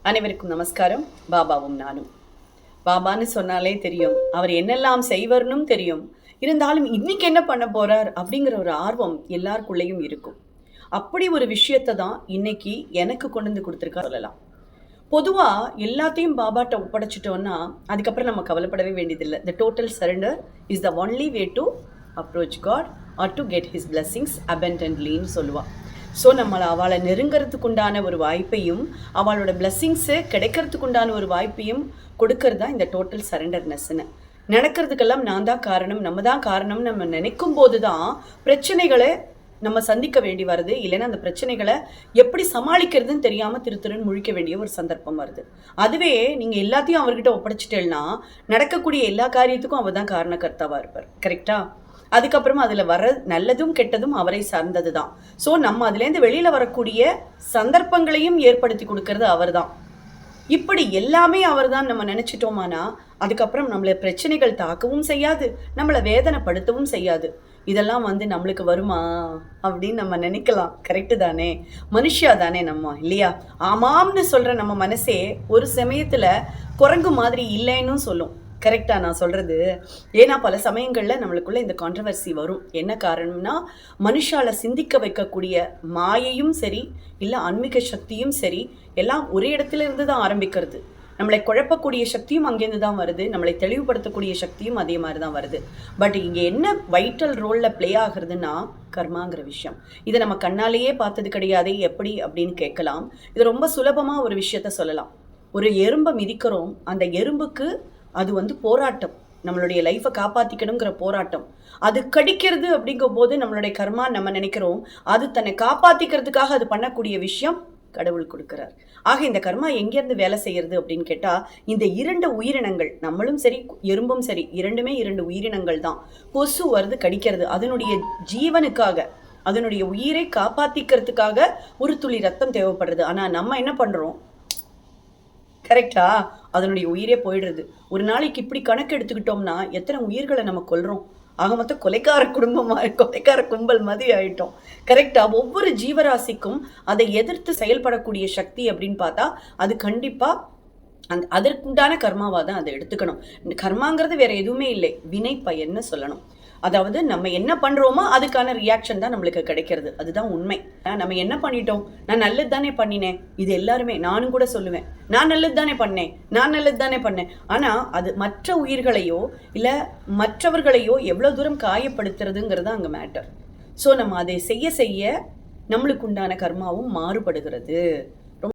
அனைவருக்கும் நமஸ்காரம். பாபாவும் நானும். பாபான்னு சொன்னாலே தெரியும், அவர் என்னெல்லாம் செய்வர்னும் தெரியும். இருந்தாலும் இன்னைக்கு என்ன பண்ண போறார் அப்படிங்கிற ஒரு ஆர்வம் எல்லாருக்குள்ளேயும் இருக்கும். அப்படி ஒரு விஷயத்தை தான் இன்னைக்கு எனக்கு கொண்டு வந்து கொடுத்துருக்கா சொல்லலாம். பொதுவா எல்லாத்தையும் பாபாட்ட ஒப்படைச்சிட்டோம்னா அதுக்கப்புறம் நம்ம கவலைப்படவே வேண்டியதில்லை. The total surrender is the only way to approach God or to get his blessings அபண்டன்ட்லின்னு சொல்லுவாள். ஸோ நம்மளை அவளை நெருங்கிறதுக்கு உண்டான ஒரு வாய்ப்பையும் அவளோட பிளெஸ்ஸிங்ஸு கிடைக்கிறதுக்கு உண்டான ஒரு வாய்ப்பையும் கொடுக்கறது தான் இந்த டோட்டல் சரண்டர்னஸ்ன்னு. நடக்கிறதுக்கெல்லாம் நான் தான் காரணம், நம்ம தான் காரணம்னு நம்ம நினைக்கும் போது தான் பிரச்சனைகளை நம்ம சந்திக்க வேண்டி வருது. இல்லைன்னா அந்த பிரச்சனைகளை எப்படி சமாளிக்கிறதுன்னு தெரியாமல் திருன்னு முழிக்க வேண்டிய ஒரு சந்தர்ப்பம் வருது. அதுவே நீங்கள் எல்லாத்தையும் அவர்கிட்ட ஒப்படைச்சிட்டேன்னா நடக்கக்கூடிய எல்லா காரியத்துக்கும் அவர் தான் காரணக்கர்த்தாவாக இருப்பார். கரெக்டா? அதுக்கப்புறமா அதில் வர நல்லதும் கெட்டதும் அவரை சார்ந்தது தான். ஸோ நம்ம அதுலேருந்து வெளியில் வரக்கூடிய சந்தர்ப்பங்களையும் ஏற்படுத்தி கொடுக்கறது அவர் தான். இப்படி எல்லாமே அவர் தான் நம்ம நினச்சிட்டோமானா அதுக்கப்புறம் நம்மளை பிரச்சனைகள் தாக்கவும் செய்யாது, நம்மளை வேதனைப்படுத்தவும் செய்யாது. இதெல்லாம் நம்மளுக்கு வருமா அப்படின்னு நம்ம நினைக்கலாம். கரெக்டு தானே? மனுஷியா தானே நம்ம, இல்லையா? ஆமாம்னு சொல்கிற நம்ம மனசே ஒரு சமயத்தில் குரங்கு மாதிரி இல்லைன்னு சொல்லும். கரெக்டாக நான் சொல்கிறது? ஏன்னா பல சமயங்களில் நம்மளுக்குள்ள இந்த கான்ட்ரவர்சி வரும். என்ன காரணம்னா, மனுஷால சிந்திக்க வைக்கக்கூடிய மாயையும் சரி இல்லை ஆன்மீக சக்தியும் சரி எல்லாம் ஒரே இடத்துல இருந்து தான் ஆரம்பிக்கிறது. நம்மளை குழப்பக்கூடிய சக்தியும் அங்கேருந்து தான் வருது, நம்மளை தெளிவுபடுத்தக்கூடிய சக்தியும் அதே மாதிரி தான் வருது. பட் இங்கே என்ன வைட்டல் ரோலில் ப்ளே ஆகுறதுன்னா கர்மாங்கிற விஷயம். இதை நம்ம கண்ணாலேயே பார்த்தது கிடையாது. எப்படி அப்படின்னு கேட்கலாம். இது ரொம்ப சுலபமாக ஒரு விஷயத்த சொல்லலாம். ஒரு எறும்பை மிதிக்கிறோம், அந்த எறும்புக்கு அது போராட்டம், நம்மளுடைய லைஃப்பை காப்பாற்றிக்கணுங்கிற போராட்டம். அது கடிக்கிறது அப்படிங்கும் போது நம்மளுடைய கர்மா நம்ம நினைக்கிறோம் அது தன்னை காப்பாற்றிக்கிறதுக்காக அது பண்ணக்கூடிய விஷயம் கடவுள் கொடுக்குறார். ஆக இந்த கர்மா எங்கேருந்து வேலை செய்யறது அப்படின்னு கேட்டால், இந்த இரண்டு உயிரினங்கள், நம்மளும் சரி எறும்பும் சரி, இரண்டுமே இரண்டு உயிரினங்கள் தான். கொசு வருது கடிக்கிறது, அதனுடைய ஜீவனுக்காக, அதனுடைய உயிரை காப்பாற்றிக்கிறதுக்காக ஒரு துளி ரத்தம் தேவைப்படுறது. ஆனால் நம்ம என்ன பண்ணுறோம்? கரெக்டா? அதனுடைய உயிரே போயிடுறது. ஒரு நாளைக்கு இப்படி கணக்கு எடுத்துக்கிட்டோம்னா எத்தனை உயிர்களை நம்ம கொல்றோம்? ஆக மொத்தம் கொலைக்கார கொலைக்கார கும்பல் மாதிரி ஆயிட்டோம். கரெக்டா? ஒவ்வொரு ஜீவராசிக்கும் அதை எதிர்த்து செயல்படக்கூடிய சக்தி அப்படின்னு பார்த்தா அது கண்டிப்பா அதற்குண்டான கர்மாவாக தான் அதை எடுத்துக்கணும். கர்மாங்கிறது வேற எதுவுமே இல்லை, வினை பயன்னு சொல்லணும். அதாவது நம்ம என்ன பண்றோமோ அதுக்கான ரியாக்ஷன் தான் நம்மளுக்கு கிடைக்கிறது. அதுதான் உண்மை. நம்ம என்ன பண்ணிட்டோம்? நான் நல்லது தானே பண்ணினேன். இது எல்லாருமே, நானும் கூட சொல்லுவேன், நான் நல்லது தானே பண்ணேன், நான் நல்லது தானே பண்ணேன். ஆனா அது மற்ற உயிர்களையோ இல்ல மற்றவர்களையோ எவ்வளவு தூரம் காயப்படுத்துறதுங்கிறது அங்க மேட்டர். ஸோ நம்ம அதை செய்ய செய்ய நம்மளுக்கு உண்டான கர்மாவும் மாறுபடுகிறது.